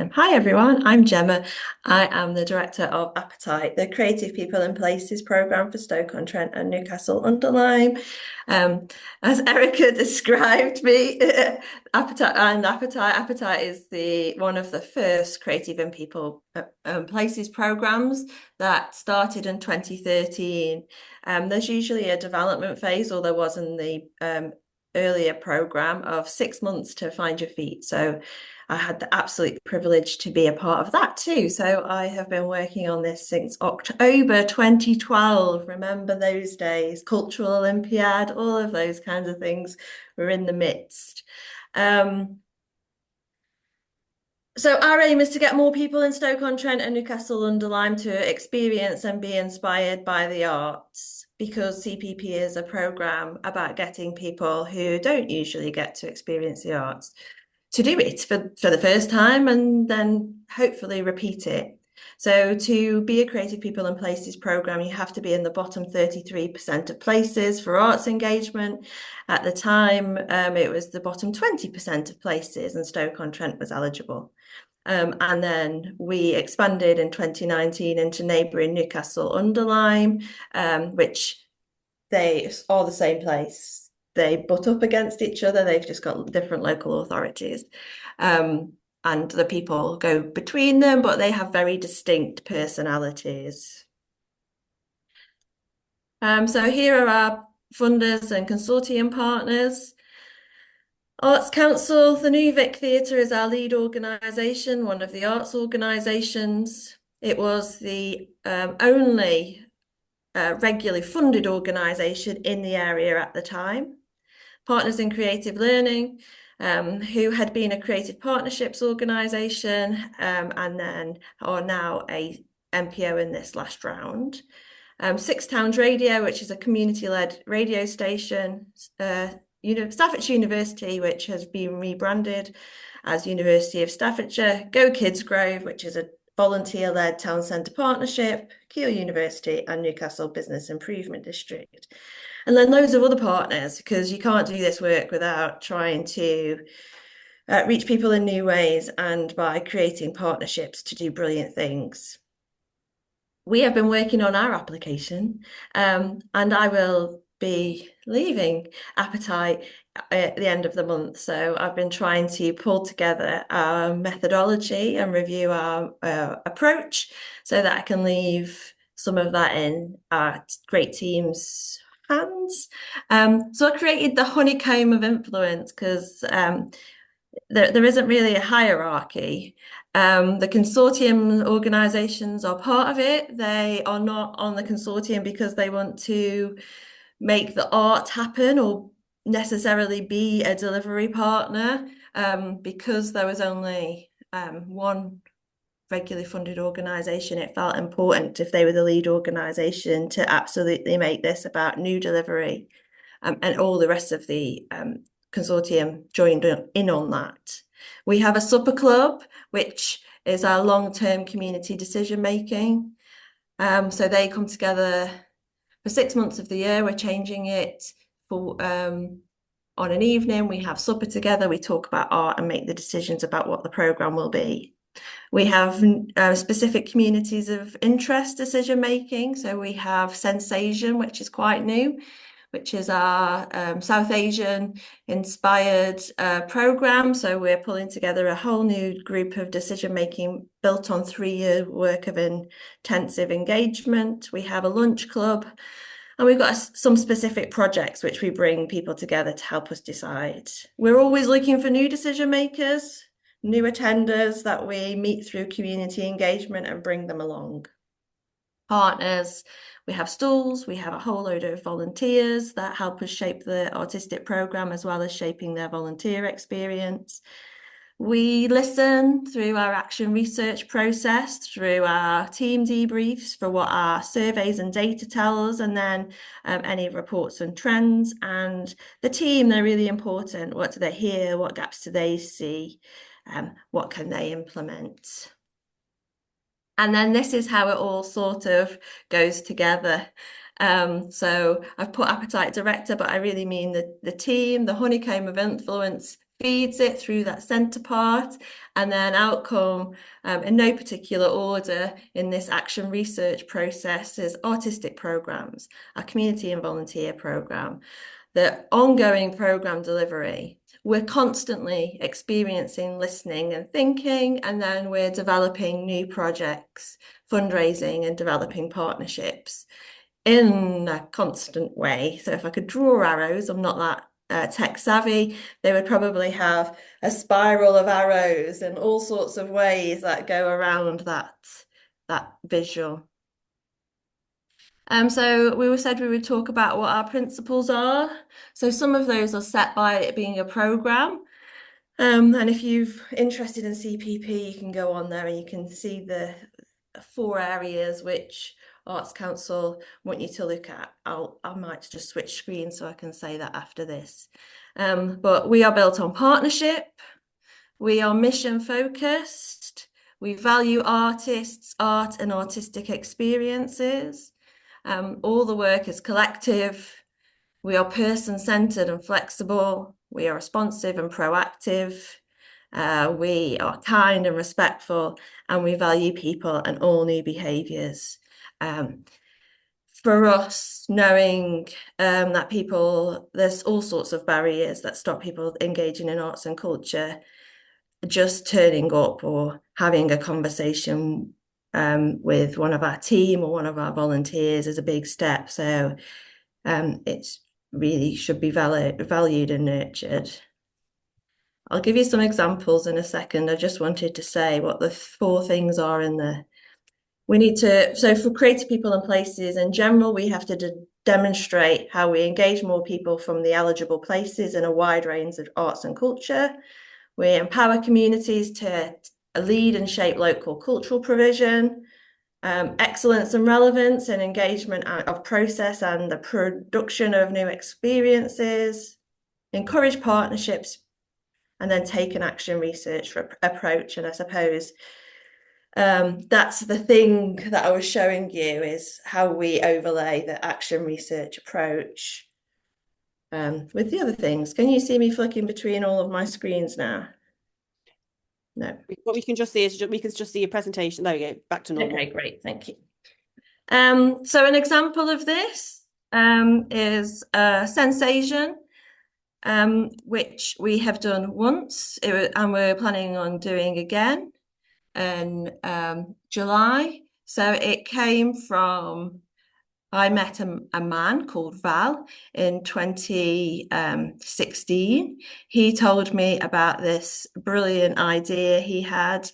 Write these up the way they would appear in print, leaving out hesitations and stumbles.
time. Hi everyone, I'm Gemma. I am the director of Appetite, the Creative People and Places programme for Stoke-on-Trent and Newcastle-under-Lyme. As Erica described me, Appetite is the one of the first Creative and People and Places programmes that started in 2013. There's usually a development phase, or there was in the earlier programme, of 6 months to find your feet. So I had the absolute privilege to be a part of that too. So I have been working on this since October 2012. Remember those days? Cultural Olympiad, all of those kinds of things were in the midst. So our aim is to get more people in Stoke-on-Trent and Newcastle-under-Lyme to experience and be inspired by the arts, because CPP is a programme about getting people who don't usually get to experience the arts to do it for the first time and then hopefully repeat it. So to be a Creative People and Places programme, you have to be in the bottom 33% of places for arts engagement. At the time, it was the bottom 20% of places, and Stoke-on-Trent was eligible. And then we expanded in 2019 into neighbouring Newcastle-under-Lyme, which they are the same place. They butt up against each other. They've just got different local authorities. And the people go between them, but they have very distinct personalities. So here are our funders and consortium partners. Arts Council, the New Vic Theatre is our lead organisation, one of the arts organisations. It was the only regularly funded organisation in the area at the time. Partners in Creative Learning, who had been a creative partnerships organisation and then are now a MPO in this last round. Six Towns Radio, which is a community-led radio station. Staffordshire University, which has been rebranded as University of Staffordshire. Go Kids Grove, which is a volunteer-led town centre partnership. Keele University and Newcastle Business Improvement District. And then loads of other partners, because you can't do this work without trying to reach people in new ways and by creating partnerships to do brilliant things. We have been working on our application, and I will be leaving Appetite at the end of the month. So I've been trying to pull together our methodology and review our approach so that I can leave some of that in our great team's hands. So I created the honeycomb of influence because there isn't really a hierarchy. The consortium organisations are part of it. They are not on the consortium because they want to make the art happen or necessarily be a delivery partner, because there was only one regularly funded organisation. It felt important, if they were the lead organisation, to absolutely make this about new delivery, and all the rest of the consortium joined in on that. We have a supper club, which is our long-term community decision making. So they come together for 6 months of the year. We're changing it for on an evening. We have supper together. We talk about art and make the decisions about what the programme will be. We have specific communities of interest decision making. So we have Sensation, which is quite new, which is our South Asian inspired programme. So we're pulling together a whole new group of decision making built on 3-year work of intensive engagement. We have a lunch club, and we've got some specific projects which we bring people together to help us decide. We're always looking for new decision makers, new attenders that we meet through community engagement and bring them along. Partners, we have stalls, we have a whole load of volunteers that help us shape the artistic programme as well as shaping their volunteer experience. We listen through our action research process, through our team debriefs for what our surveys and data tell us, and then any reports and trends. And the team, they're really important. What do they hear? What gaps do they see? What can they implement? And then this is how it all sort of goes together. So I've put Appetite Director, but I really mean the team, the honeycomb of influence feeds it through that centre part, and then outcome, in no particular order in this action research process, is artistic programs, our community and volunteer program, the ongoing program delivery. We're constantly experiencing, listening and thinking, and then we're developing new projects, fundraising and developing partnerships in a constant way. So if I could draw arrows, I'm not that tech savvy, they would probably have a spiral of arrows and all sorts of ways that go around that visual. So we said we would talk about what our principles are. So some of those are set by it being a program. And if you're interested in CPP, you can go on there and you can see the 4 areas which Arts Council want you to look at. I might just switch screens so I can say that after this. But we are built on partnership. We are mission focused. We value artists, art and artistic experiences. All the work is collective. We are person-centered and flexible. We are responsive and proactive. We are kind and respectful, and we value people and all new behaviours. For us, knowing that there's all sorts of barriers that stop people engaging in arts and culture, just turning up or having a conversation with one of our team or one of our volunteers is a big step. So it's really should be valued and nurtured. I'll give you some examples in a second. I just wanted to say what the 4 things are in there. So for creative people and places in general, we have to demonstrate how we engage more people from the eligible places in a wide range of arts and culture. We empower communities to lead and shape local cultural provision. Excellence and relevance and engagement of process and the production of new experiences, encourage partnerships, and then take an action research approach. And I suppose that's the thing that I was showing you, is how we overlay the action research approach with the other things. Can you see me flicking between all of my screens now? No. What we can just see is we can just see your presentation. There we go, back to normal. Okay, great, thank you. So an example of this is Sensation, which we have done once, and we're planning on doing again in July. So it came from, I met a man called Val in 2016. He told me about this brilliant idea he had.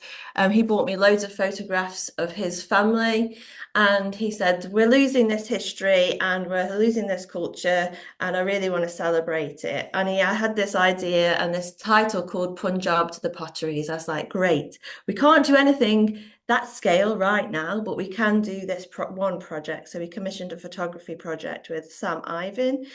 He bought me loads of photographs of his family, and he said, we're losing this history and we're losing this culture, and I really want to celebrate it. And I had this idea and this title called Punjab to the Potteries. I was like, great, we can't do anything that scale right now, but we can do this one project. So we commissioned a photography project with Sam Ivan,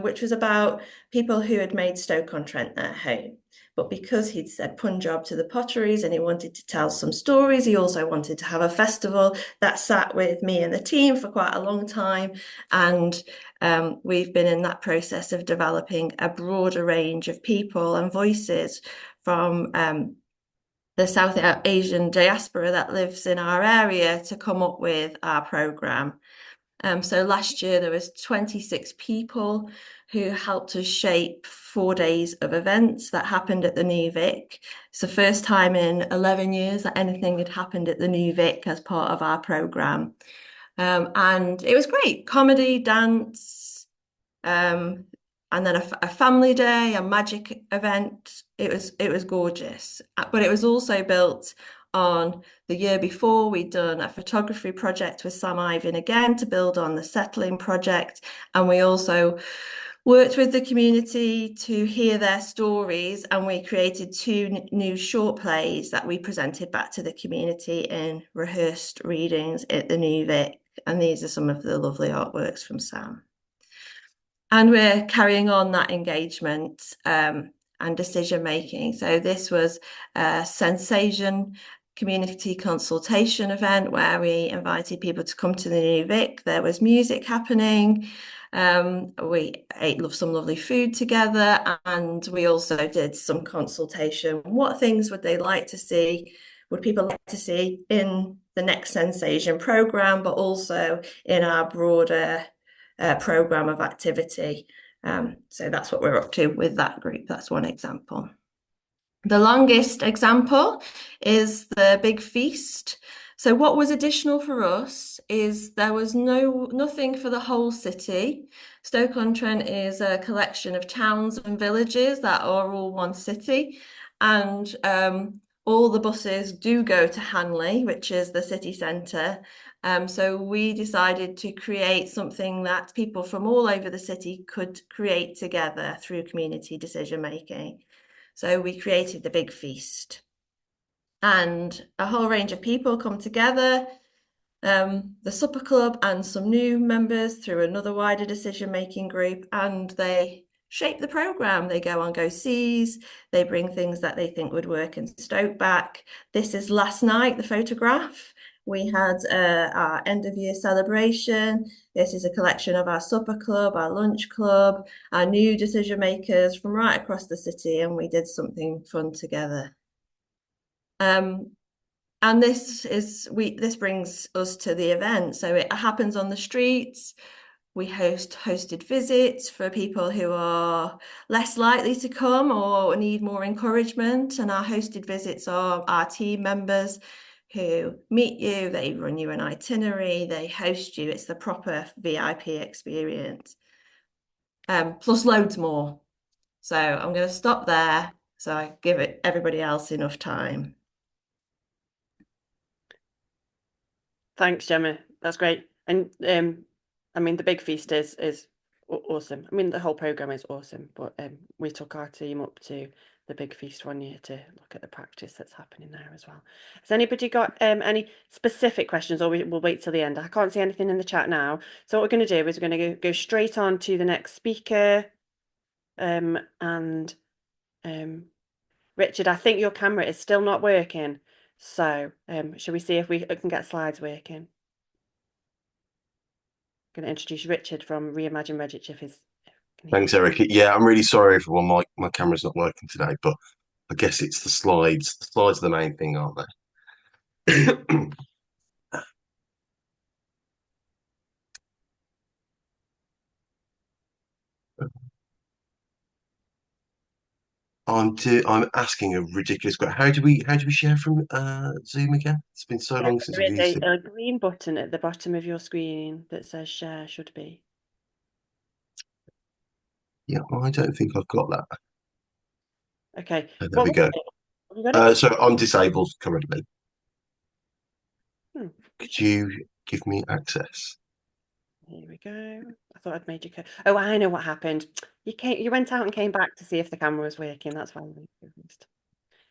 which was about people who had made Stoke-on-Trent their home. But because he'd said Punjab to the Potteries and he wanted to tell some stories, he also wanted to have a festival. That sat with me and the team for quite a long time. And we've been in that process of developing a broader range of people and voices from the South Asian diaspora that lives in our area to come up with our programme. So last year there was 26 people who helped us shape 4 days of events that happened at the New Vic. It's the first time in 11 years that anything had happened at the New Vic as part of our programme. And it was great, comedy, dance, and then a family day, a magic event. It was gorgeous, but it was also built on the year before. We'd done a photography project with Sam Ivan again to build on the settling project, and we also worked with the community to hear their stories, and we created 2 new short plays that we presented back to the community in rehearsed readings at the New Vic, and these are some of the lovely artworks from Sam. And we're carrying on that engagement and decision making. So this was a Sensation community consultation event where we invited people to come to the New Vic. There was music happening. We ate some lovely food together, and we also did some consultation. What things would they like to see? Would people like to see in the next Sensation program, but also in our broader program of activity? So that's what we're up to with that group. That's one example. The longest example is the big feast. So what was additional for us is there was nothing for the whole city. Stoke-on-Trent is a collection of towns and villages that are all one city, and all the buses do go to Hanley, which is the city centre. So we decided to create something that people from all over the city could create together through community decision making. So we created the big feast, and a whole range of people come together. The supper club and some new members through another wider decision-making group, and they shape the programme. They go on go-sees, they bring things that they think would work in Stoke back. This is last night, the photograph. We had our end of year celebration. This is a collection of our supper club, our lunch club, our new decision makers from right across the city, and we did something fun together. And this brings us to the event. So it happens on the streets. We hosted visits for people who are less likely to come or need more encouragement. And our hosted visits are our team members who meet you, they run you an itinerary, they host you. It's the proper VIP experience. Plus loads more. So I'm going to stop there so I give everybody else enough time. Thanks, Gemma. That's great. And I mean, the big feast is awesome. I mean, the whole program is awesome. But we took our team up to the big feast one year to look at the practice that's happening there as well. Has anybody got any specific questions, or we'll wait till the end? I can't see anything in the chat now. So what we're going to do is we're going to go straight on to the next speaker. And Richard, I think your camera is still not working. So shall we see if we can get slides working? I'm going to introduce Richard from Reimagine Redditch if he's. Thanks, Eric. Yeah, I'm really sorry everyone. My camera's not working today, but I guess it's the slides. The slides are the main thing, aren't they? I'm asking a ridiculous question. How do we share from Zoom again? It's been so long since There I've is used it. a green button at the bottom of your screen that says share, should be. Yeah, I don't think I've got that. Okay. Oh, there we go. Have you got it? So I'm disabled currently. Hmm. Could you give me access? Here we go. I thought I'd made you co. Oh, I know what happened. You went out and came back to see if the camera was working. That's why we co-host.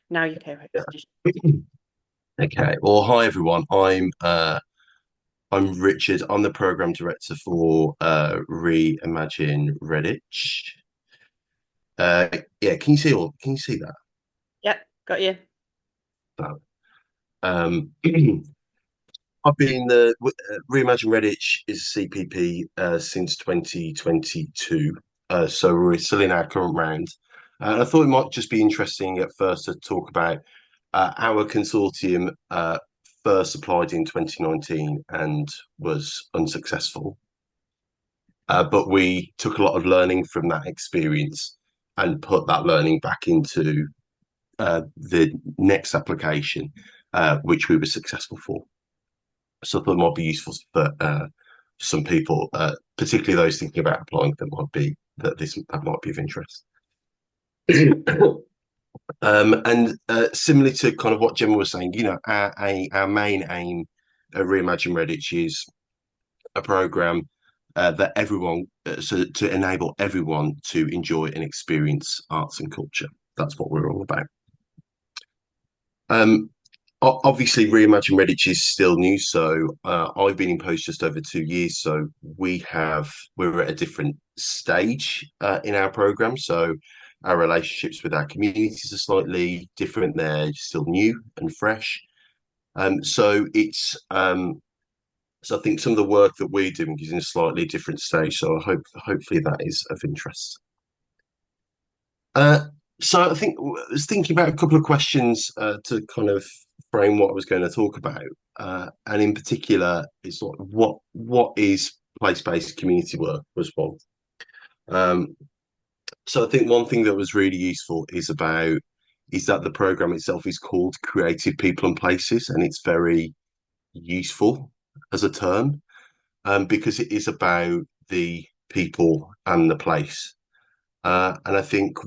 Now you co-host. Yeah. Okay. Well, hi everyone. I'm Richard. I'm the program director for Reimagine Redditch. Yeah, can you see that? Yep, got you. Um, I've been Reimagine Redditch is a CPP since 2022. So we're still in our current round. I thought it might just be interesting at first to talk about our consortium first applied in 2019 and was unsuccessful. But we took a lot of learning from that experience and put that learning back into the next application, which we were successful for. So I thought it might be useful for some people, particularly those thinking about applying, that might be of interest. And similarly to kind of what Gemma was saying, you know, our main aim at Reimagine Redditch is a program that everyone, so to enable everyone to enjoy and experience arts and culture. That's what we're all about. Obviously, Reimagine Redditch is still new, so I've been in post just over 2 years. So we're at a different stage in our program. So our relationships with our communities are slightly different. They're still new and fresh. So it's So I think some of the work that we're doing is in a slightly different stage. So hopefully that is of interest. So I think I was thinking about a couple of questions to kind of frame what I was going to talk about, and in particular, it's like what is place-based community work was one. Um, so I think one thing that was really useful is that the program itself is called Creative People and Places, and it's very useful as a term, because it is about the people and the place. And I think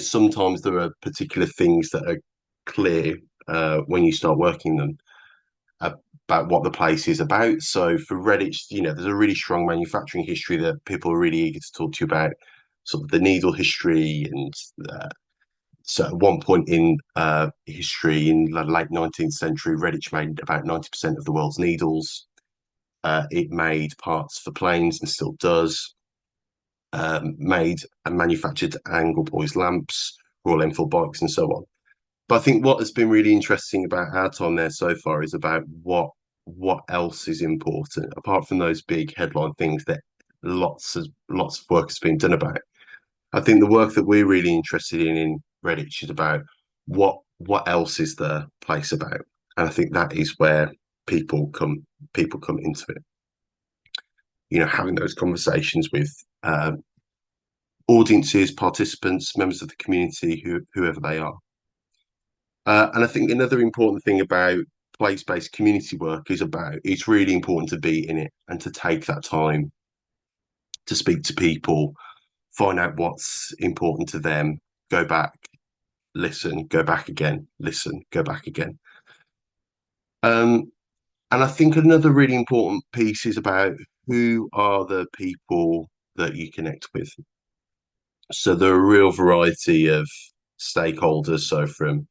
sometimes there are particular things that are clear when you start working them about what the place is about. So for Redditch, there's a really strong manufacturing history that people are really eager to talk to you about, sort of the needle history. And so at one point in history, in the late 19th century, Redditch made about 90% of the world's needles. It made parts for planes and still does. Made and manufactured angle boys lamps, Royal Enfield bikes, and so on. But I think what has been really interesting about our time there so far is about what else is important apart from those big headline things that lots of work has been done about. I think the work that we're really interested in Redditch is about what else is the place about, and I think that is where people come into it. Having those conversations with audiences, participants, members of the community, whoever they are. And I think another important thing about place-based community work is it's really important to be in it and to take that time to speak to people, find out what's important to them, go back, listen, go back again, listen, go back again. And I think another really important piece is about who are the people that you connect with. So there are a real variety of stakeholders, so from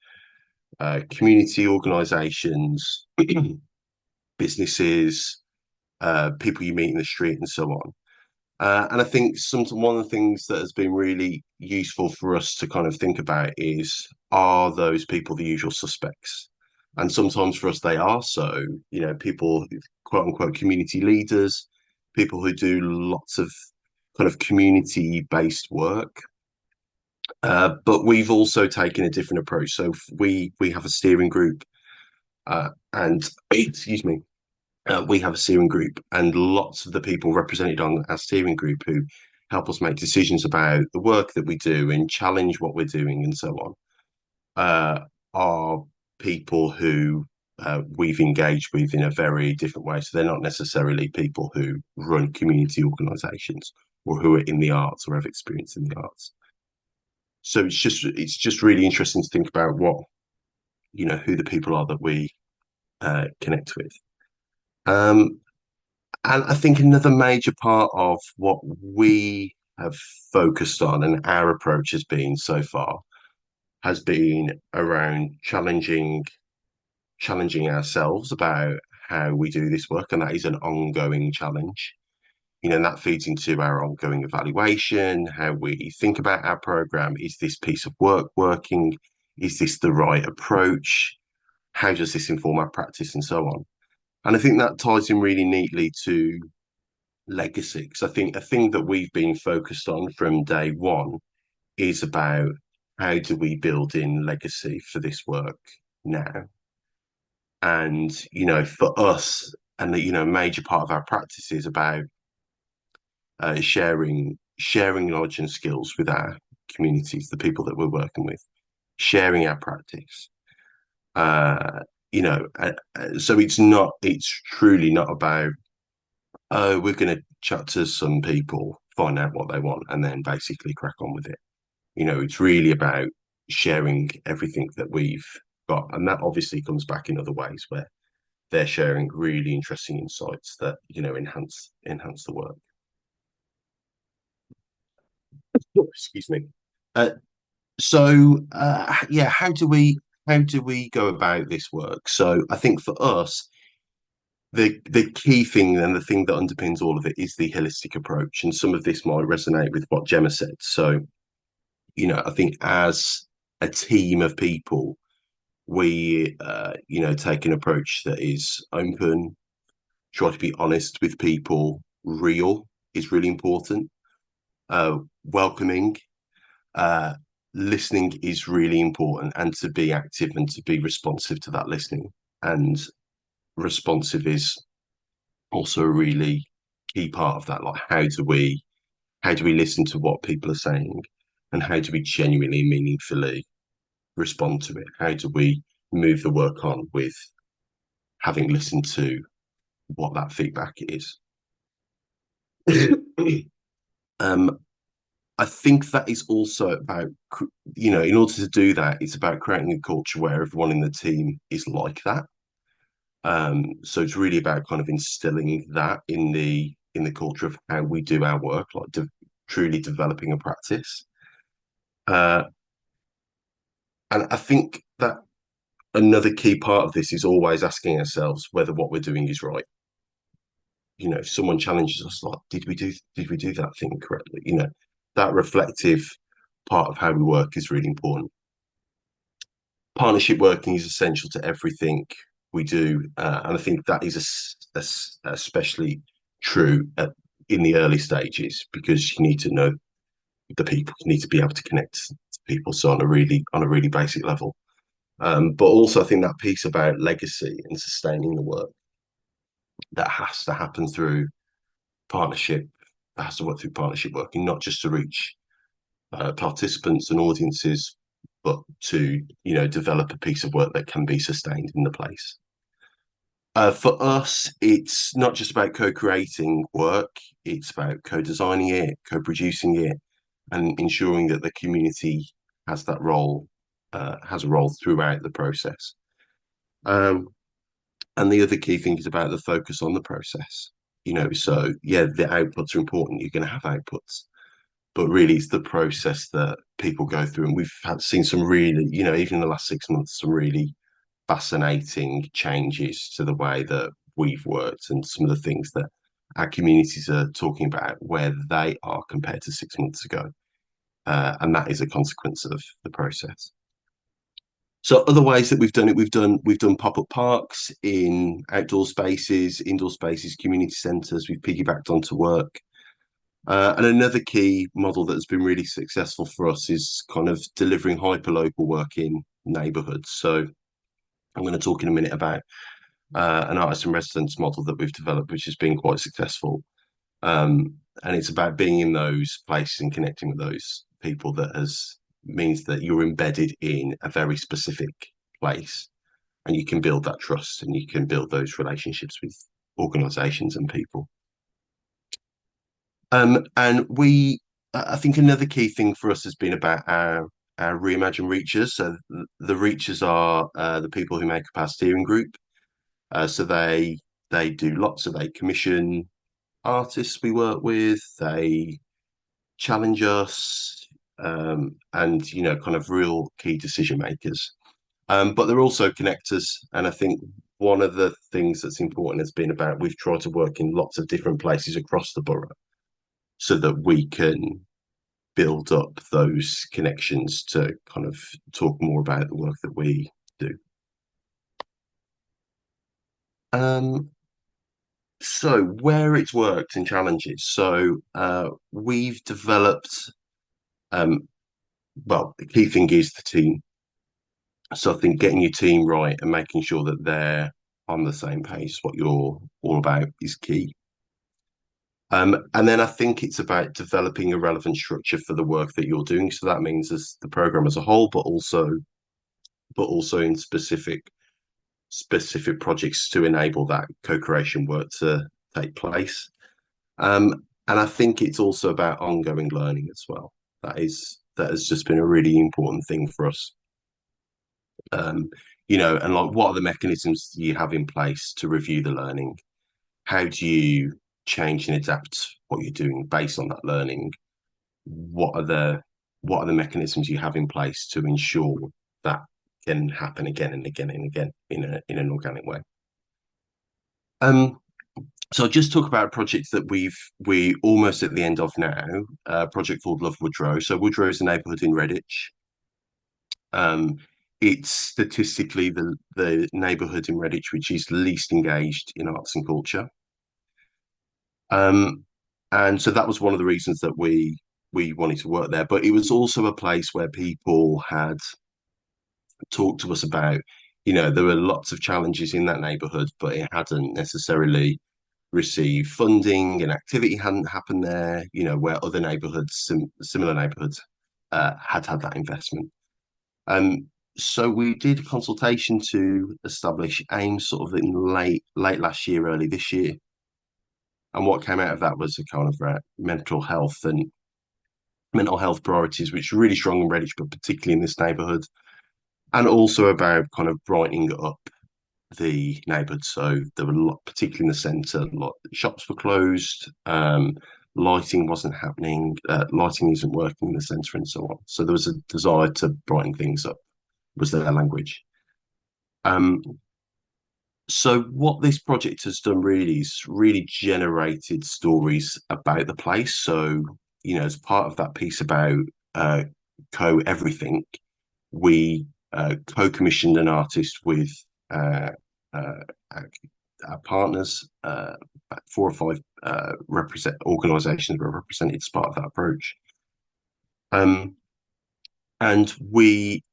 community organisations, businesses, people you meet in the street, and so on. And I think one of the things that has been really useful for us to kind of think about is, are those people the usual suspects? And sometimes for us they are. So, people, quote unquote, community leaders, people who do lots of kind of community-based work. But we've also taken a different approach. So we have a steering group, and excuse me, we have a steering group, and lots of the people represented on our steering group who help us make decisions about the work that we do and challenge what we're doing and so on, are people who we've engaged with in a very different way. So they're not necessarily people who run community organisations or who are in the arts or have experience in the arts. So it's just really interesting to think about who the people are that we connect with. And I think another major part of what we have focused on and our approach has been so far has been around challenging ourselves about how we do this work, and that is an ongoing challenge. And that feeds into our ongoing evaluation, how we think about our program. Is this piece of work working? Is this the right approach? How does this inform our practice and so on? And I think that ties in really neatly to legacy. Because I think a thing that we've been focused on from day one is about how do we build in legacy for this work now? And, for us, and a major part of our practice is about sharing knowledge and skills with our communities, the people that we're working with, sharing our practice. So it's truly not about, oh, we're going to chat to some people, find out what they want, and then basically crack on with it. It's really about sharing everything that we've got. And that obviously comes back in other ways where they're sharing really interesting insights that, enhance the work. Oh, excuse me. Yeah, how do we go about this work? So I think for us, the key thing and the thing that underpins all of it is the holistic approach. And some of this might resonate with what Gemma said. So, I think as a team of people, We, take an approach that is open, try to be honest with people, real is really important, welcoming, uh, listening is really important, and to be active and to be responsive to that listening. And responsive is also a really key part of that. Like, how do we listen to what people are saying, and how do we genuinely, meaningfully respond to it? How do we move the work on with having listened to what that feedback is? um, I think that is also about, in order to do that, it's about creating a culture where everyone in the team is like that. So it's really about kind of instilling that in the culture of how we do our work, like truly developing a practice. Uh, and I think that another key part of this is always asking ourselves whether what we're doing is right. If someone challenges us, like, did we do that thing correctly? That reflective part of how we work is really important. Partnership working is essential to everything we do, and I think that is especially true in the early stages, because you need to know the people, you need to be able to connect to people, so on a really basic level. But also, I think that piece about legacy and sustaining the work, that has to happen through partnership. That has to work through partnership working, not just to reach participants and audiences, but to develop a piece of work that can be sustained in the place. For us, it's not just about co-creating work; it's about co-designing it, co-producing it, and ensuring that the community has that role, has a role throughout the process. And the other key thing is about the focus on the process. So yeah, the outputs are important. You're going to have outputs, but really it's the process that people go through. And we've seen some really, even in the last 6 months, some really fascinating changes to the way that we've worked, and some of the things that our communities are talking about where they are compared to 6 months ago. And that is a consequence of the process. So other ways that we've done it, we've done pop-up parks in outdoor spaces, indoor spaces, community centres. We've piggybacked onto work. And another key model that has been really successful for us is kind of delivering hyper-local work in neighbourhoods. So I'm going to talk in a minute about an artist in residence model that we've developed, which has been quite successful. And it's about being in those places and connecting with those people means that you're embedded in a very specific place, and you can build that trust and you can build those relationships with organisations and people. And I think another key thing for us has been about our Reimagine reachers. So the reachers are the people who make up our steering group. So they do lots. So they commission artists we work with. They challenge us, and kind of real key decision makers. But they're also connectors, and I think one of the things that's important has been about, we've tried to work in lots of different places across the borough so that we can build up those connections to kind of talk more about the work that we do. So where it's worked and challenges. So we've developed, well, the key thing is the team. So I think getting your team right and making sure that they're on the same page, what you're all about, is key. And then I think it's about developing a relevant structure for the work that you're doing. So that means as the program as a whole, but also in specific projects to enable that co-creation work to take place. And I think it's also about ongoing learning as well. That has just been a really important thing for us. And like, what are the mechanisms you have in place to review the learning? How do you change and adapt what you're doing based on that learning? What are the mechanisms you have in place to ensure that can happen again and again and again in an organic way? So I'll just talk about a project that we're almost at the end of now, a project called Love Woodrow. So Woodrow is a neighbourhood in Redditch. it's statistically the neighbourhood in Redditch which is least engaged in arts and culture. And so that was one of the reasons that we wanted to work there. But it was also a place where people had talked to us about, there were lots of challenges in that neighbourhood, but it hadn't necessarily received funding and activity hadn't happened there, where other neighbourhoods, similar neighbourhoods, had that investment. So we did a consultation to establish aims sort of in late last year, early this year. And what came out of that was a kind of mental health priorities, which are really strong in Redditch, but particularly in this neighbourhood. And also about kind of brightening up the neighbourhood. So there were a lot, particularly in the centre, shops were closed, lighting wasn't happening, lighting isn't working in the centre, and so on. So there was a desire to brighten things up, was their language. So what this project has done really is really generated stories about the place. So, as part of that piece about co-everything, we co-commissioned an artist with our partners, 4 or 5 organisations were represented as part of that approach. And we,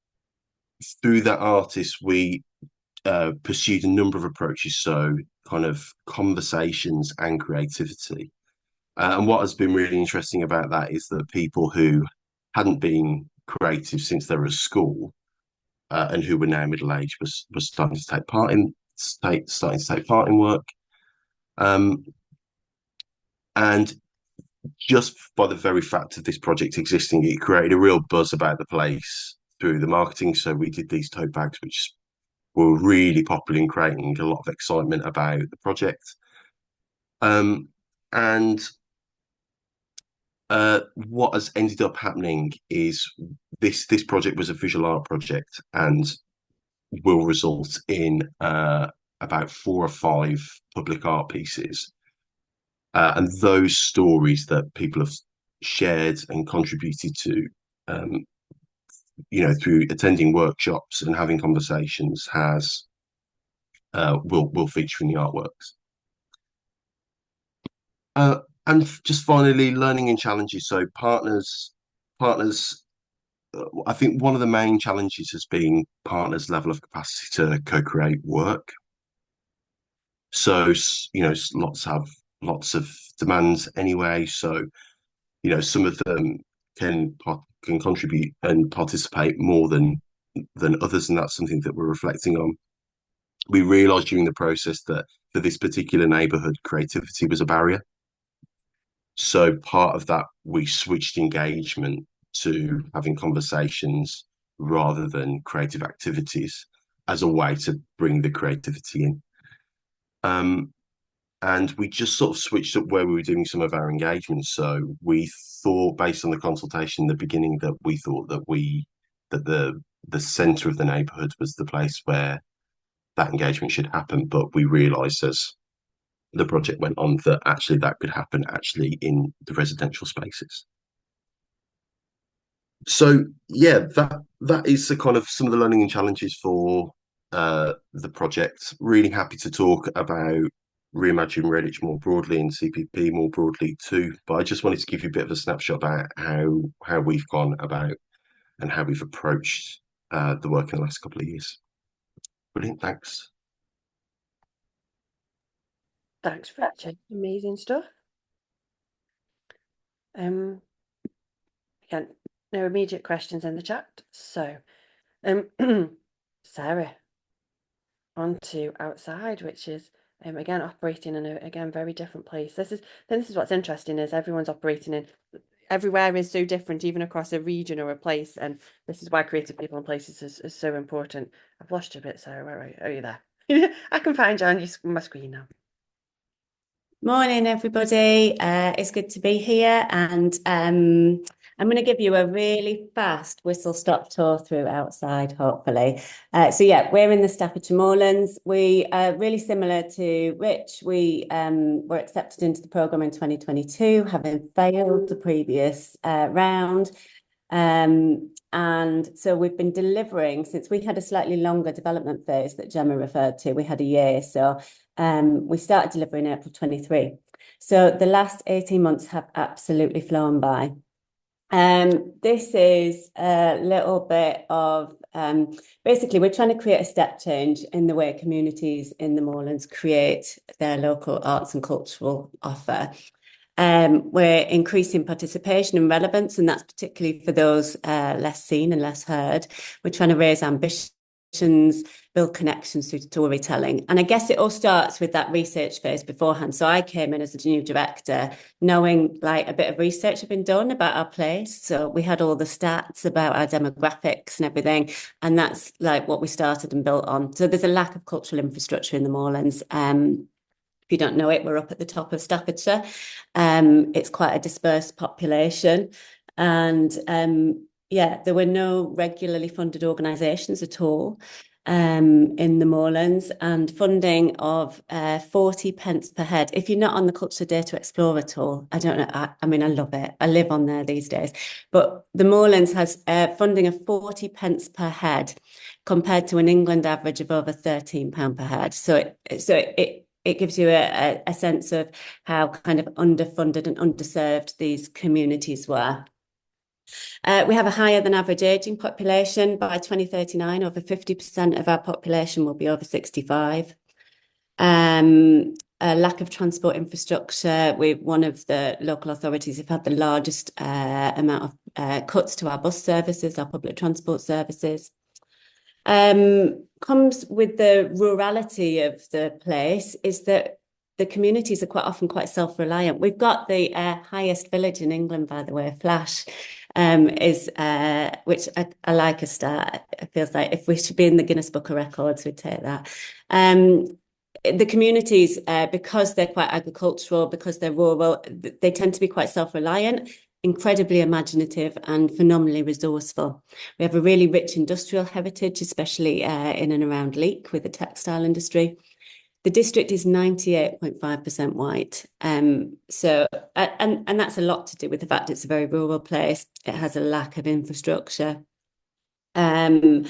through that artist, we pursued a number of approaches, so kind of conversations and creativity. And what has been really interesting about that is that people who hadn't been creative since they were at school and who were now middle-aged was starting to take part in work. And just by the very fact of this project existing, it created a real buzz about the place through the marketing. So we did these tote bags, which were really popular in creating a lot of excitement about the project. And what has ended up happening is this project was a visual art project and will result in about 4 or 5 public art pieces. And those stories that people have shared and contributed to, through attending workshops and having conversations, will feature in the artworks. And just finally, learning and challenges. So partners. I think one of the main challenges has been partners' level of capacity to co-create work. So, lots have lots of demands anyway. So, some of them can contribute and participate more than others, and that's something that we're reflecting on. We realised during the process that for this particular neighbourhood, creativity was a barrier. So part of that, we switched engagement to having conversations rather than creative activities as a way to bring the creativity in. And we just sort of switched up where we were doing some of our engagements. So we thought, based on the consultation in the beginning, that we thought that the centre of the neighbourhood was the place where that engagement should happen. But we realised as the project went on that actually that could happen actually in the residential spaces. So yeah, that is the kind of some of the learning and challenges for the project. Really happy to talk about Reimagine Redditch more broadly and CPP more broadly too. But I just wanted to give you a bit of a snapshot about how we've gone about and how we've approached the work in the last couple of years. Brilliant, thanks. Thanks, Richard. Amazing stuff. Again, no immediate questions in the chat. So, Sarah, on to outside, which is again operating in a very different place. This is what's interesting, is everyone's operating in everywhere is so different, even across a region or a place, and this is why creative people and places is so important. I've lost you a bit, Sarah. Where are you? There. I can find you on my screen now. Morning, everybody. It's good to be here, and I'm going to give you a really fast whistle-stop tour through outside, hopefully. So yeah, we're in the Staffordshire Moorlands. We are really similar to Rich. We were accepted into the programme in 2022, having failed the previous round. And so we've been delivering since we had a slightly longer development phase that Gemma referred to. We had a year. So we started delivering in April 23. So the last 18 months have absolutely flown by. This is a little bit of basically we're trying to create a step change in the way communities in the Moorlands create their local arts and cultural offer. We're increasing participation and relevance, and that's particularly for those less seen and less heard. We're trying to raise ambitions, build connections through storytelling. And I guess it all starts with that research phase beforehand. So I came in as a new director, knowing like a bit of research had been done about our place. So we had all the stats about our demographics and everything. And that's like what we started and built on. So there's a lack of cultural infrastructure in the Moorlands. If you don't know it, we're up at the top of Staffordshire. It's quite a dispersed population. And yeah, there were no regularly funded organisations at all in the Moorlands, and funding of 40 pence per head. If you're not on the Culture Data Explorer tool, I don't know, I mean, I love it. I live on there these days. But the Moorlands has funding of 40 pence per head compared to an England average of over £13 per head. So it gives you a sense of how kind of underfunded and underserved these communities were. We have a higher than average ageing population. By 2039, over 50% of our population will be over 65. A lack of transport infrastructure. We're one of the local authorities who've had the largest amount of cuts to our bus services, our public transport services. Comes with the rurality of the place is that the communities are quite often quite self-reliant. We've got the highest village in England, by the way, Flash, which I like a start. It feels like if we should be in the Guinness Book of Records, we'd take that. The communities, because they're quite agricultural, because they're rural, they tend to be quite self-reliant, incredibly imaginative and phenomenally resourceful. We have a really rich industrial heritage, especially in and around Leek with the textile industry. The district is 98.5% white. So that's a lot to do with the fact it's a very rural place. It has a lack of infrastructure. And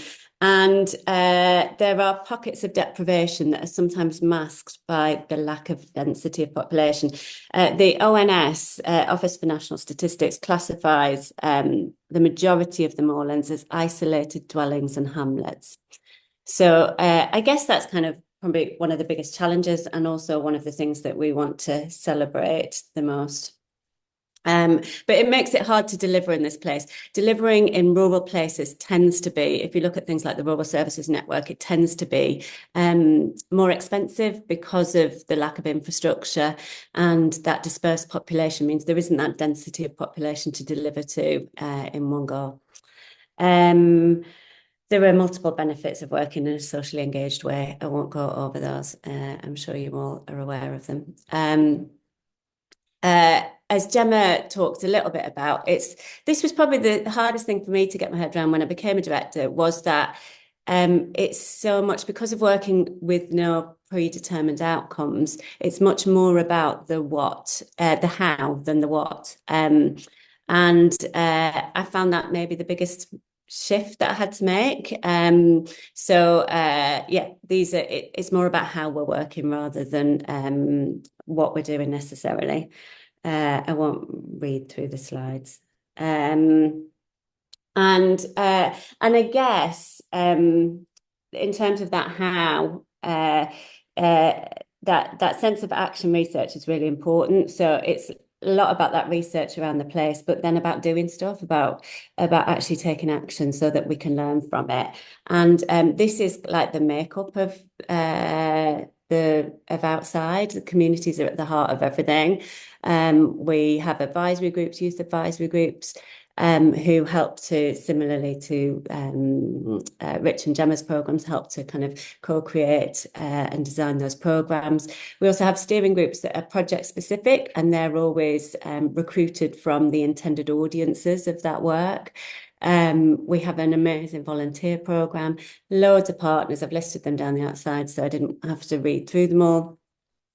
there are pockets of deprivation that are sometimes masked by the lack of density of population. The ONS, Office for National Statistics, classifies the majority of the moorlands as isolated dwellings and hamlets. So I guess that's kind of probably one of the biggest challenges, and also one of the things that we want to celebrate the most. But it makes it hard to deliver in this place. Delivering in rural places tends to be, if you look at things like the Rural Services Network, it tends to be more expensive because of the lack of infrastructure, and that dispersed population means there isn't that density of population to deliver to in one go. There are multiple benefits of working in a socially engaged way. I won't go over those. I'm sure you all are aware of them. As Gemma talked a little bit about, this was probably the hardest thing for me to get my head around when I became a director, was that it's so much because of working with no predetermined outcomes. It's much more about the what, the how than the what. And I found that maybe the biggest shift that I had to make. Yeah, it's more about how we're working rather than what we're doing necessarily. I won't read through the slides. And I guess in terms of that how, that sense of action research is really important. So it's a lot about that research around the place, but then about doing stuff, about actually taking action so that we can learn from it. And this is like the makeup of outside. The communities are at the heart of everything. We have advisory groups, youth advisory groups, who help to, similarly to Rich and Gemma's programs, help to kind of co-create and design those programs. We also have steering groups that are project specific, and they're always recruited from the intended audiences of that work. We have an amazing volunteer program, loads of partners. I've listed them down the outside, so I didn't have to read through them all.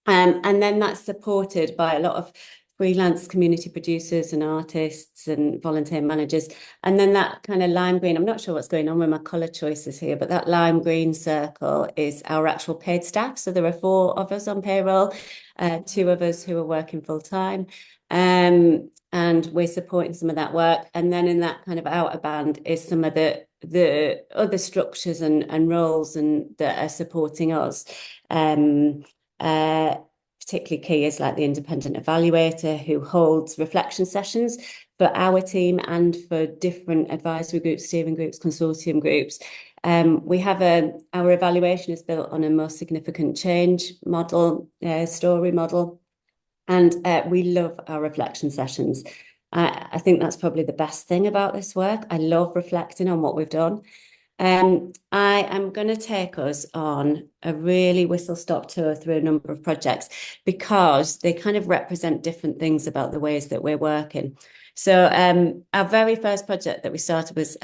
And then that's supported by a lot of freelance community producers and artists and volunteer managers. And then that kind of lime green, I'm not sure what's going on with my colour choices here, but that lime green circle is our actual paid staff. So there are 4 of us on payroll, 2 of us who are working full time. And we're supporting some of that work. And then in that kind of outer band is some of the other structures and roles that are supporting us. Particularly key is like the independent evaluator who holds reflection sessions for our team and for different advisory groups, steering groups, consortium groups. We have our evaluation is built on a most significant change model, story model, and we love our reflection sessions. I think that's probably the best thing about this work. I love reflecting on what we've done. I am going to take us on a really whistle-stop tour through a number of projects because they kind of represent different things about the ways that we're working. So our very first project that we started was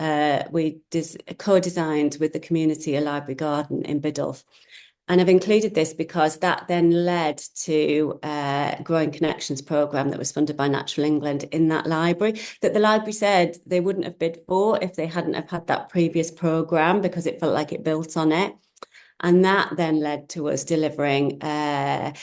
we co-designed with the community a library garden in Biddulph. And I've included this because that then led to a Growing Connections programme that was funded by Natural England in that library, that the library said they wouldn't have bid for if they hadn't have had that previous programme because it felt like it built on it. And that then led to us delivering a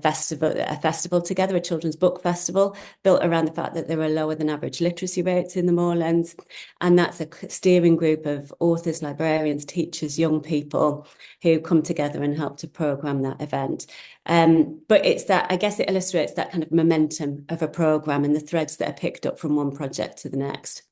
festival together, a children's book festival, built around the fact that there are lower than average literacy rates in the moorlands. And that's a steering group of authors, librarians, teachers, young people who come together and help to programme that event. But it's that, I guess it illustrates that kind of momentum of a programme and the threads that are picked up from one project to the next.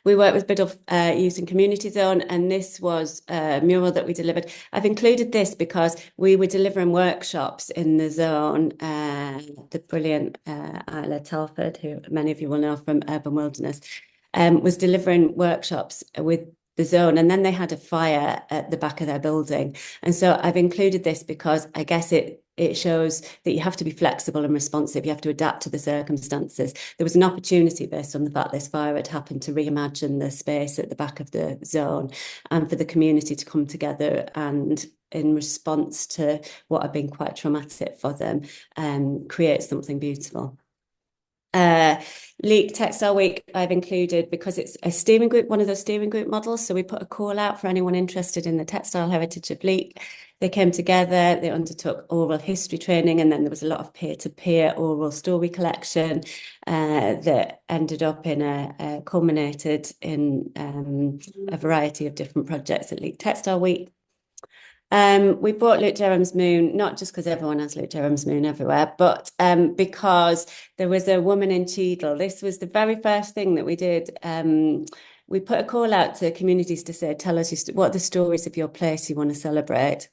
We worked with Biddulph Youth and Community Zone, and this was a mural that we delivered. I've included this because we were delivering workshops in the zone. The brilliant Isla Telford, who many of you will know from Urban Wilderness, was delivering workshops with the zone, and then they had a fire at the back of their building. And so I've included this because I guess it shows that you have to be flexible and responsive. You have to adapt to the circumstances. There was an opportunity based on the fact this fire had happened to reimagine the space at the back of the zone and for the community to come together and in response to what had been quite traumatic for them, create something beautiful. Leek Textile Week I've included because it's a steering group, one of those steering group models. So we put a call out for anyone interested in the textile heritage of Leek. They came together, they undertook oral history training, and then there was a lot of peer-to-peer oral story collection that ended up in culminated in a variety of different projects at Leek Textile Week. We bought Luke Jerram's moon, not just because everyone has Luke Jerram's moon everywhere, but because there was a woman in Cheadle. This was the very first thing that we did. We put a call out to communities to say, tell us what are the stories of your place you want to celebrate.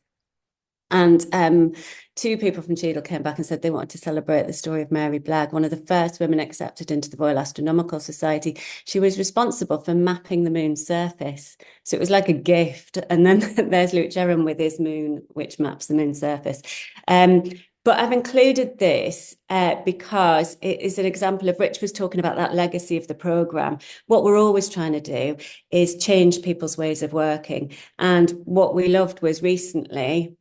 And 2 people from Cheadle came back and said they wanted to celebrate the story of Mary Blagg, one of the first women accepted into the Royal Astronomical Society. She was responsible for mapping the moon's surface. So it was like a gift. And then there's Luke Jerram with his moon, which maps the moon's surface. But I've included this because it is an example of Rich was talking about that legacy of the programme. What we're always trying to do is change people's ways of working. And what we loved was recently,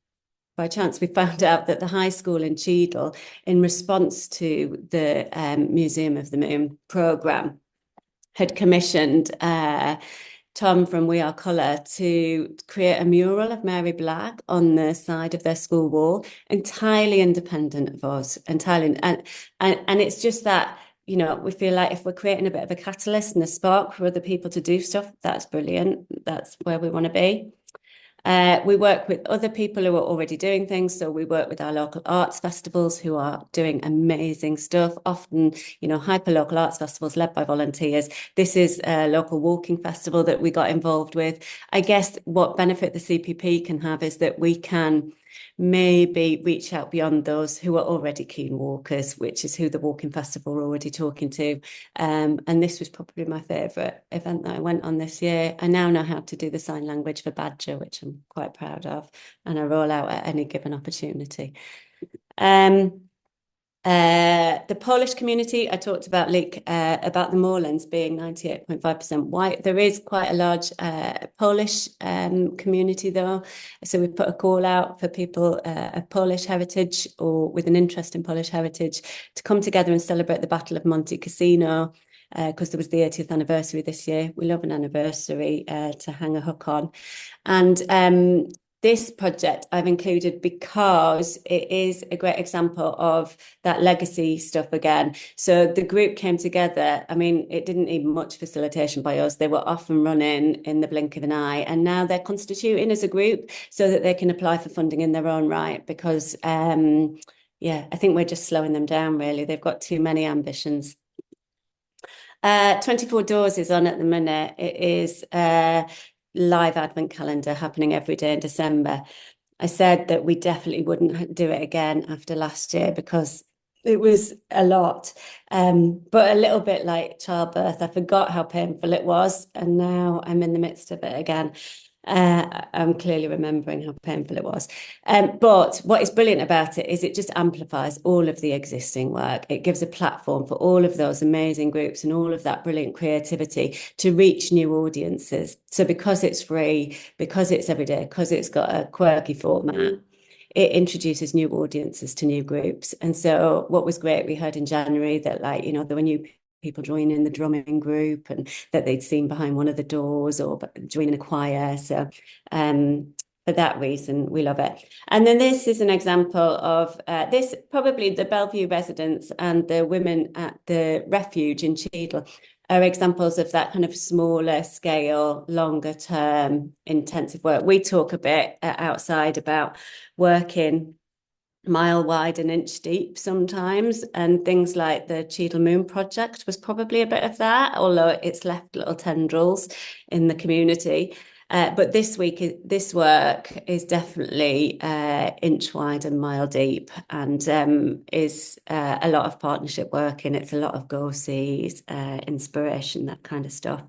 by chance, we found out that the high school in Cheadle, in response to the Museum of the Moon programme, had commissioned Tom from We Are Colour to create a mural of Mary Blagg on the side of their school wall, entirely independent of us, entirely. And it's just that, you know, we feel like if we're creating a bit of a catalyst and a spark for other people to do stuff, that's brilliant. That's where we want to be. We work with other people who are already doing things. So we work with our local arts festivals who are doing amazing stuff, often, you know, hyper-local arts festivals led by volunteers. This is a local walking festival that we got involved with. I guess what benefit the CPP can have is that we can maybe reach out beyond those who are already keen walkers, which is who the walking festival are already talking to. And this was probably my favourite event that I went on this year. I now know how to do the sign language for badger, which I'm quite proud of, and I roll out at any given opportunity. The Polish community, I talked about about the Moorlands being 98.5% white. There is quite a large Polish community though. So we put a call out for people of Polish heritage or with an interest in Polish heritage to come together and celebrate the Battle of Monte Cassino, because there was the 80th anniversary this year. We love an anniversary to hang a hook on. And this project I've included because it is a great example of that legacy stuff again. So the group came together. I mean, it didn't need much facilitation by us. They were off and running in the blink of an eye. And now they're constituting as a group so that they can apply for funding in their own right because, yeah, I think we're just slowing them down, really. They've got too many ambitions. 24 Doors is on at the minute. It is live advent calendar happening every day in December. I said that we definitely wouldn't do it again after last year because it was a lot, but a little bit like childbirth. I forgot how painful it was, and now I'm in the midst of it again. I'm clearly remembering how painful it was. But what is brilliant about it is it just amplifies all of the existing work. It gives a platform for all of those amazing groups and all of that brilliant creativity to reach new audiences. So because it's free, because it's every day, because it's got a quirky format, it introduces new audiences to new groups. And so what was great, we heard in January that, like, you know, there were new people joining the drumming group and that they'd seen behind one of the doors or joining a choir. So for that reason, we love it. And then this is an example of this, probably the Bellevue residents and the women at the refuge in Cheadle are examples of that kind of smaller scale, longer term intensive work. We talk a bit outside about working mile wide and inch deep sometimes, and things like the Cheadle Moon project was probably a bit of that, although it's left little tendrils in the community. But this work is definitely inch wide and mile deep, and is a lot of partnership work, and it's a lot of go-sees, inspiration, that kind of stuff.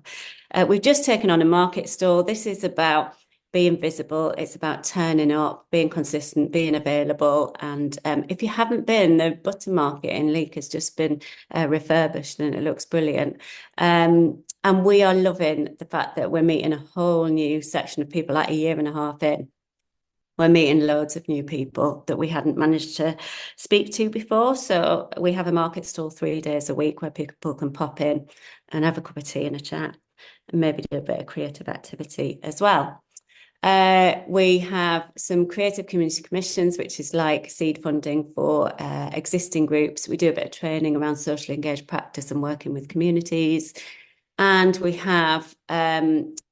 We've just taken on a market stall. This is about being visible. It's about turning up, being consistent, being available. And if you haven't been, the Butter Market in Leek has just been refurbished and it looks brilliant. And we are loving the fact that we're meeting a whole new section of people, like a year and a half in. We're meeting loads of new people that we hadn't managed to speak to before. So we have a market stall 3 days a week where people can pop in and have a cup of tea and a chat and maybe do a bit of creative activity as well. We have some creative community commissions, which is like seed funding for existing groups. We do a bit of training around socially engaged practice and working with communities. And we have a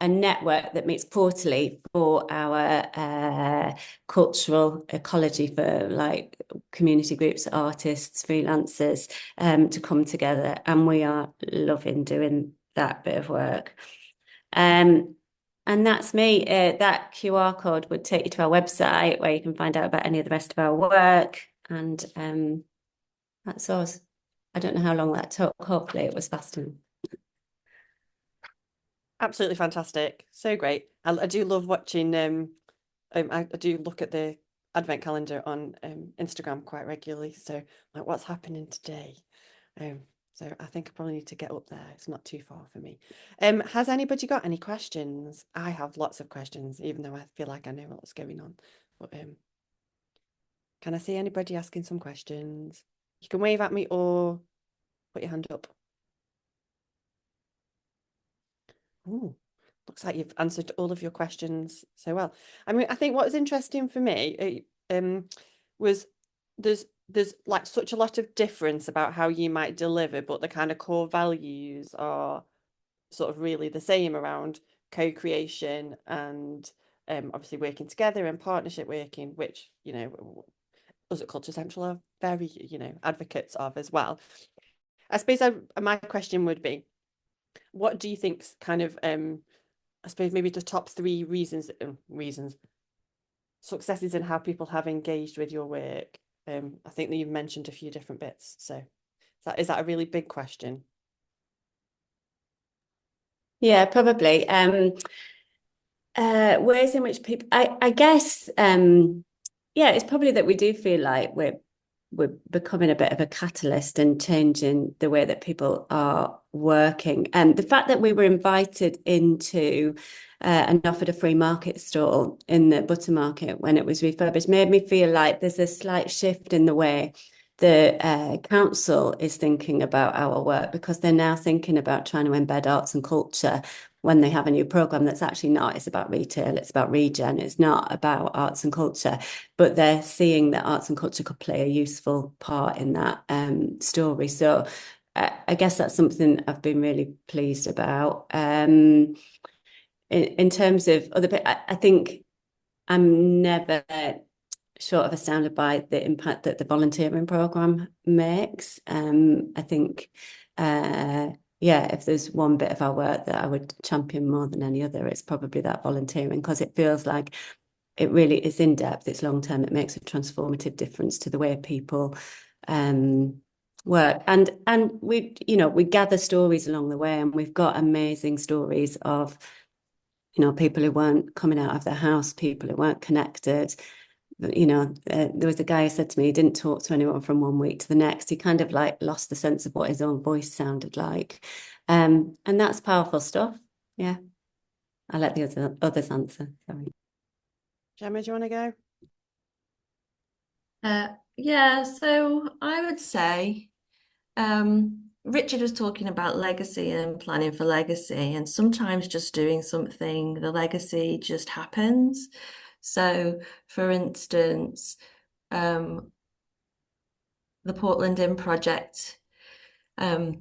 network that meets quarterly for our cultural ecology for like community groups, artists, freelancers to come together. And we are loving doing that bit of work. And that's me. That QR code would take you to our website where you can find out about any of the rest of our work. And that's us. I don't know how long that took. Hopefully it was fast enough. Absolutely fantastic. So great. I do love watching, I do look at the advent calendar on Instagram quite regularly. So like, what's happening today? So I think I probably need to get up there. It's not too far for me. Has anybody got any questions? I have lots of questions, even though I feel like I know what's going on. But can I see anybody asking some questions? You can wave at me or put your hand up. Ooh, looks like you've answered all of your questions so well. I mean, I think what was interesting for me was there's like such a lot of difference about how you might deliver, but the kind of core values are sort of really the same around co-creation and obviously working together and partnership working, which, you know, us at Culture Central are very, you know, advocates of as well. I suppose my question would be, what do you think's kind of I suppose maybe the top 3 reasons successes in how people have engaged with your work? I think that you've mentioned a few different bits. So is that a really big question? Yeah, probably. Ways in which people, I guess, yeah, it's probably that we do feel like we're we're becoming a bit of a catalyst and changing the way that people are working. And the fact that we were invited into and offered a free market stall in the butter market when it was refurbished made me feel like there's a slight shift in the way the council is thinking about our work, because they're now thinking about trying to embed arts and culture when they have a new programme that's actually not. It's about retail, it's about regen, it's not about arts and culture, but they're seeing that arts and culture could play a useful part in that story. So I guess that's something I've been really pleased about. In terms of other, I think I'm never short of astounded by the impact that the volunteering programme makes. I think, if there's one bit of our work that I would champion more than any other, it's probably that volunteering, because it feels like it really is in depth, it's long term, it makes a transformative difference to the way people work. And we gather stories along the way, and we've got amazing stories of people who weren't coming out of their house, people who weren't connected. There was a guy who said to me he didn't talk to anyone from one week to the next. He kind of like lost the sense of what his own voice sounded like. And that's powerful stuff. Yeah. I'll let the others answer. Sorry. Gemma, do you want to go? Yeah, so I would say Richard was talking about legacy and planning for legacy, and sometimes just doing something, the legacy just happens. So, for instance, the Portland Inn project, I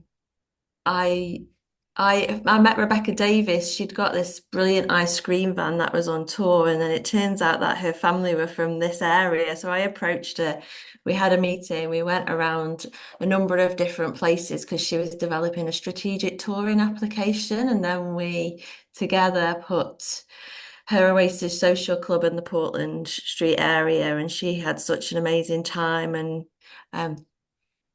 met Rebecca Davis. She'd got this brilliant ice cream van that was on tour, and then it turns out that her family were from this area. So I approached her. We had a meeting. We went around a number of different places because she was developing a strategic touring application, and then we together put her Oasis Social Club in the Portland Street area, and she had such an amazing time. And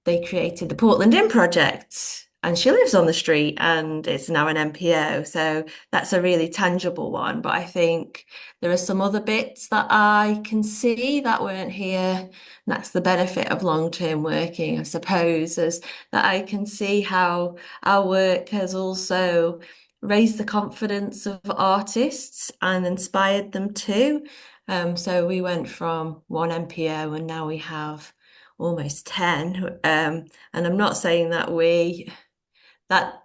they created the Portland Inn project. And she lives on the street, and it's now an NPO. So that's a really tangible one. But I think there are some other bits that I can see that weren't here. And that's the benefit of long-term working, I suppose, is that I can see how our work has also raised the confidence of artists and inspired them too. So we went from one NPO and now we have almost 10. And I'm not saying that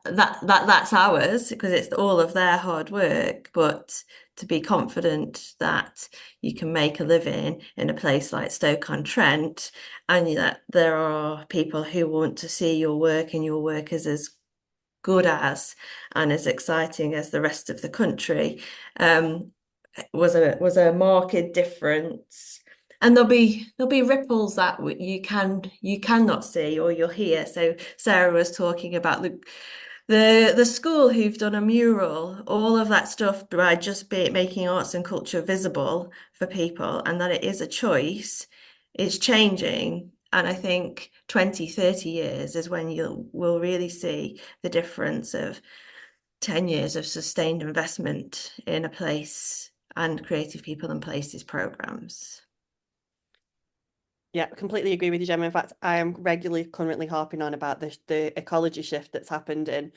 that's ours, because it's all of their hard work, but to be confident that you can make a living in a place like Stoke-on-Trent, and that there are people who want to see your work, and your work is as good as and as exciting as the rest of the country, was a marked difference. And there'll be ripples that you cannot see or you'll hear. So Sarah was talking about the school who've done a mural, all of that stuff by just making arts and culture visible for people, and that it is a choice, is changing. And I think 20, 30 years is when we'll really see the difference of 10 years of sustained investment in a place and creative people and places programs. Yeah, completely agree with you, Gemma. In fact, I am regularly currently harping on about the ecology shift that's happened in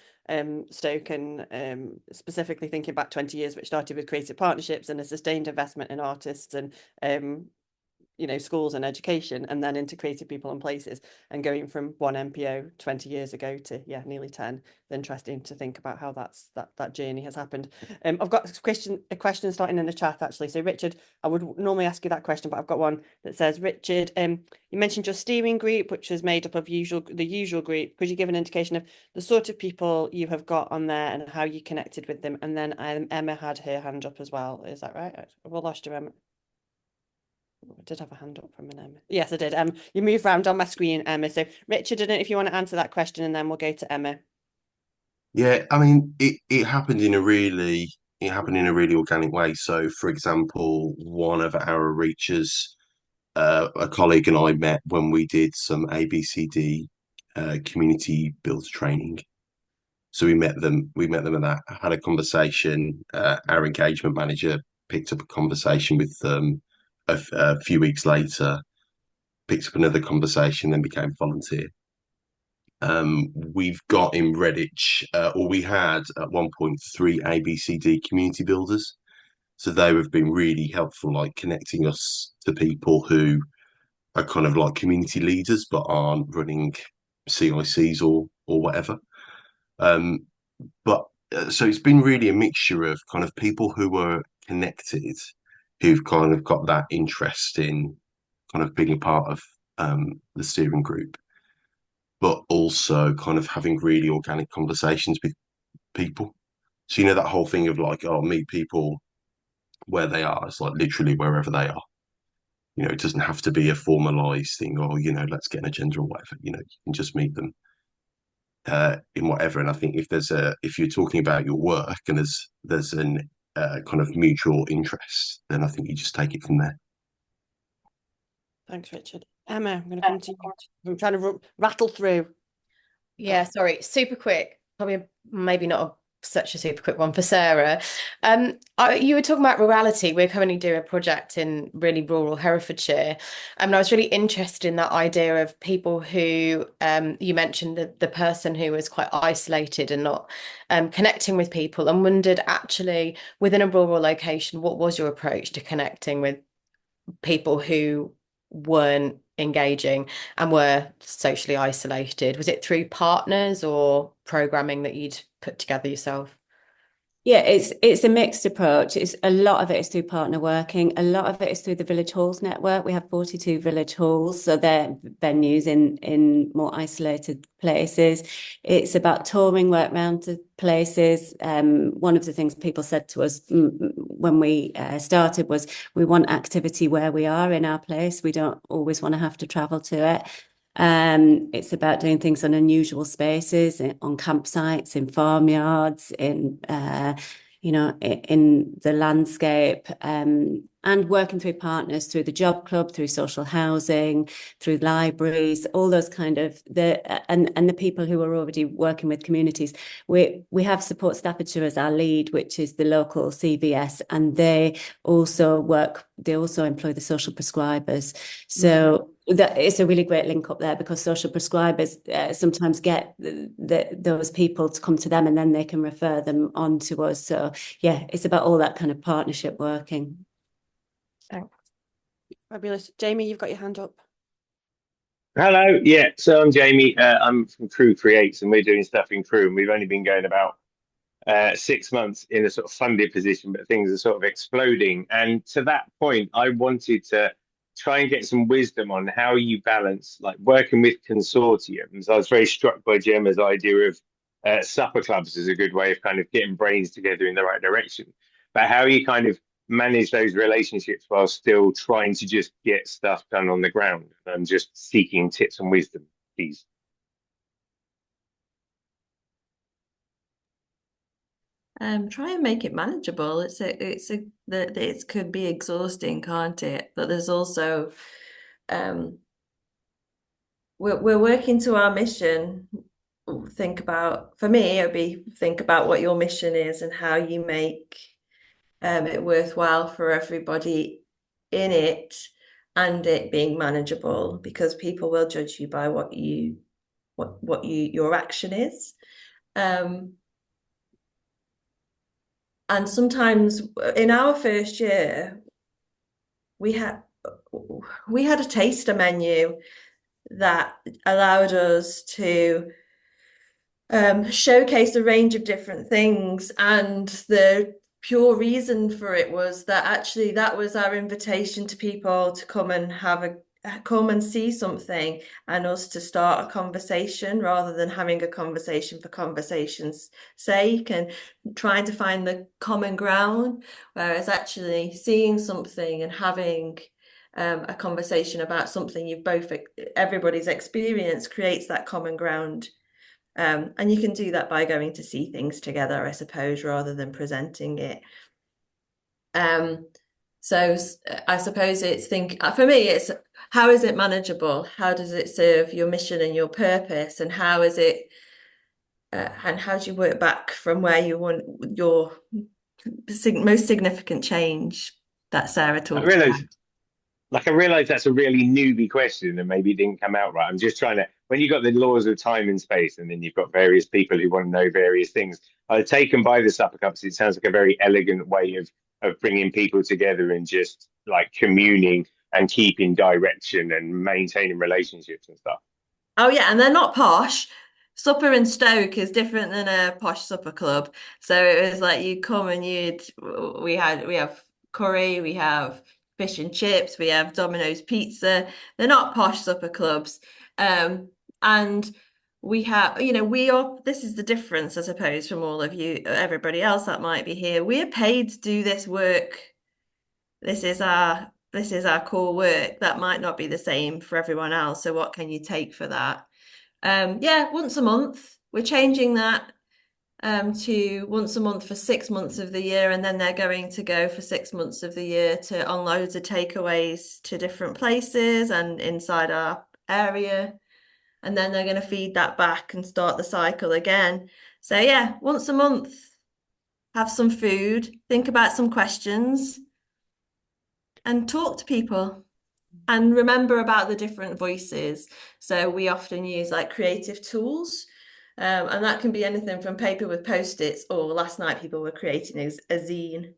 Stoke, and specifically thinking back 20 years, which started with creative partnerships and a sustained investment in artists and schools and education, and then into creative people and places, and going from one NPO 20 years ago to nearly 10. It's interesting to think about how that journey has happened. I've got a question starting in the chat actually. So Richard, I would normally ask you that question, but I've got one that says, Richard, you mentioned your steering group, which was made up of the usual group. Could you give an indication of the sort of people you have got on there and how you connected with them? And then Emma had her hand up as well. Is that right? We lost you, Emma. I did have a hand up from an Emma. Yes, I did. You moved around on my screen, Emma. So Richard, I don't know if you want to answer that question, and then we'll go to Emma. Yeah, I mean, it happened in a really organic way. So, for example, one of our reachers, a colleague and I met when we did some ABCD community build training. So we met them at that, had a conversation. Our engagement manager picked up a conversation with them a few weeks later. picked up another conversation, then became volunteer. We've got in Redditch, or we had at one point 3 ABCD community builders. So they have been really helpful, like connecting us to people who are kind of like community leaders but aren't running CICs or whatever. Um, but so it's been really a mixture of kind of people who are connected, who've kind of got that interest in kind of being a part of the steering group, but also kind of having really organic conversations with people. So, you know, that whole thing of like, oh, meet people where they are. It's like literally wherever they are. You know, it doesn't have to be a formalized thing or, you know, let's get an agenda or whatever. You know, you can just meet them in whatever. And I think if you're talking about your work and there's an kind of mutual interest, then I think you just take it from there. Thanks, Richard. Emma, I'm going to come to you. I'm trying to rattle through. Yeah, sorry, super quick. Probably maybe not such a super quick one for Sarah. You were talking about rurality. We're currently doing a project in really rural Herefordshire. And I was really interested in that idea of people who, you mentioned the person who was quite isolated and not connecting with people, and wondered actually within a rural location, what was your approach to connecting with people who weren't engaging and were socially isolated? Was it through partners or programming that you'd put together yourself? Yeah, it's a mixed approach. It's a lot of it is through partner working. A lot of it is through the Village Halls network. We have 42 village halls, so they're venues in more isolated places. It's about touring work around the places. One of the things people said to us when we started was we want activity where we are in our place. We don't always want to have to travel to it. It's about doing things on unusual spaces, on campsites, in farmyards, in the landscape, and working through partners, through the job club, through social housing, through libraries, all those kind of and the people who are already working with communities. We have Support Staffordshire as our lead, which is the local CVS, and they also employ the social prescribers. So that it's a really great link up there, because social prescribers sometimes get those people to come to them, and then they can refer them on to us. So yeah, it's about all that kind of partnership working. Thanks. Fabulous. Jamie, you've got your hand up. Hello. Yeah, so I'm Jamie. I'm from Crew Creates, and we're doing stuff in Crew, and we've only been going about 6 months in a sort of funded position, but things are sort of exploding. And to that point, I wanted to try and get some wisdom on how you balance like working with consortiums. I was very struck by Gemma's idea of supper clubs as a good way of kind of getting brains together in the right direction, but how you kind of manage those relationships while still trying to just get stuff done on the ground. I'm just seeking tips and wisdom, please. Try and make it manageable. It could be exhausting, can't it? But there's also we're working to our mission. For me, it would be think about what your mission is and how you make it worthwhile for everybody in it, and it being manageable, because people will judge you by what your action is. And sometimes in our first year, we had a taster menu that allowed us to showcase a range of different things, and the pure reason for it was that actually that was our invitation to people to come and see something, and us to start a conversation rather than having a conversation for conversation's sake and trying to find the common ground, whereas actually seeing something and having a conversation about something everybody's experience creates that common ground. And you can do that by going to see things together, I suppose, rather than presenting it. So I suppose for me, it's how is it manageable? How does it serve your mission and your purpose? And how is it, and how do you work back from where you want your most significant change that Sarah talked about? Like, I realise that's a really newbie question and maybe it didn't come out right. I'm just trying to, when you've got the laws of time and space and then you've got various people who want to know various things, I was taken by the supper cups. It sounds like a very elegant way of bringing people together and just like communing and keeping direction and maintaining relationships and stuff. Oh yeah, and they're not posh. Supper in Stoke is different than a posh supper club. So it was like you come and we have curry, we have fish and chips, we have Domino's pizza. They're not posh supper clubs. And we have, we are, this is the difference, I suppose, from all of you, everybody else that might be here. We are paid to do this work. This is our core work. That might not be the same for everyone else. So what can you take for that? Yeah, once a month. We're changing that to once a month for 6 months of the year, and then they're going to go for 6 months of the year to on loads of takeaways to different places and inside our area. And then they're going to feed that back and start the cycle again. So yeah, once a month, have some food, think about some questions, and talk to people. And remember about the different voices. So we often use like creative tools. And that can be anything from paper with post-its, or last night people were creating a zine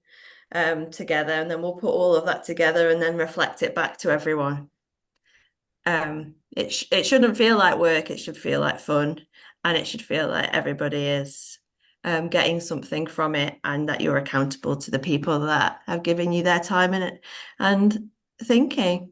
together, and then we'll put all of that together and then reflect it back to everyone. It shouldn't feel like work, it should feel like fun, and it should feel like everybody is getting something from it, and that you're accountable to the people that have given you their time in it and thinking.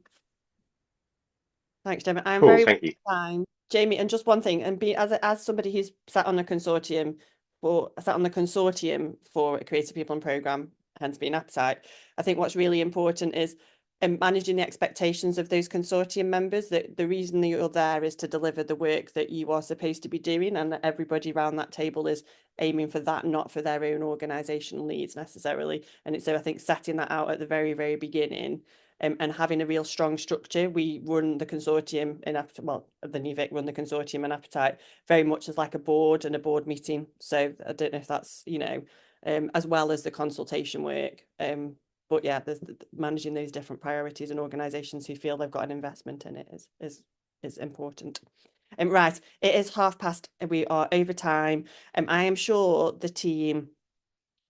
Thanks, Gemma. I'm Cool, very thank you. fine. Jamie, and just one thing, and as somebody who's sat on a consortium for a Creative People and Programme, hence being Appetite, I think what's really important is managing the expectations of those consortium members, that the reason that you're there is to deliver the work that you are supposed to be doing, and that everybody around that table is aiming for that, not for their own organisational needs necessarily. And so I think setting that out at the very, very beginning, and having a real strong structure. We run the consortium in the New Vic run the consortium in Appetite very much as like a board and a board meeting. So I don't know if that's, as well as the consultation work. But yeah, managing those different priorities and organisations who feel they've got an investment in it is important. Right, it is past. We are over time. I am sure the team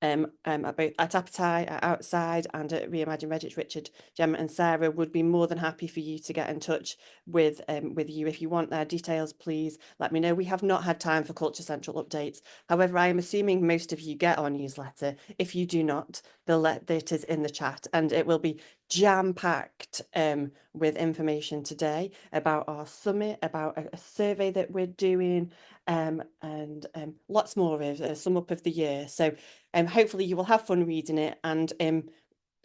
both at Appetite, at Outside, and at Reimagine Redditch, Richard, Gemma and Sarah would be more than happy for you to get in touch with you. If you want their details, please let me know. We have not had time for Culture Central updates. However, I am assuming most of you get our newsletter. If you do not, it is in the chat, and it will be jam-packed with information today about our summit, about a survey that we're doing, and lots more of a sum up of the year. So hopefully you will have fun reading it, and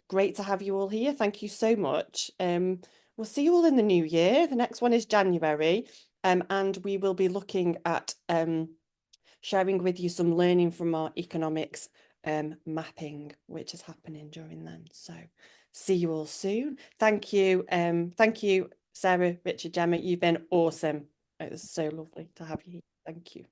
great to have you all here. Thank you so much. We'll see you all in the new year. The next one is January, and we will be looking at sharing with you some learning from our economics mapping, which is happening during then. So see you all soon. Thank you. Thank you, Sarah, Richard, Gemma. You've been awesome. It was so lovely to have you here. Thank you.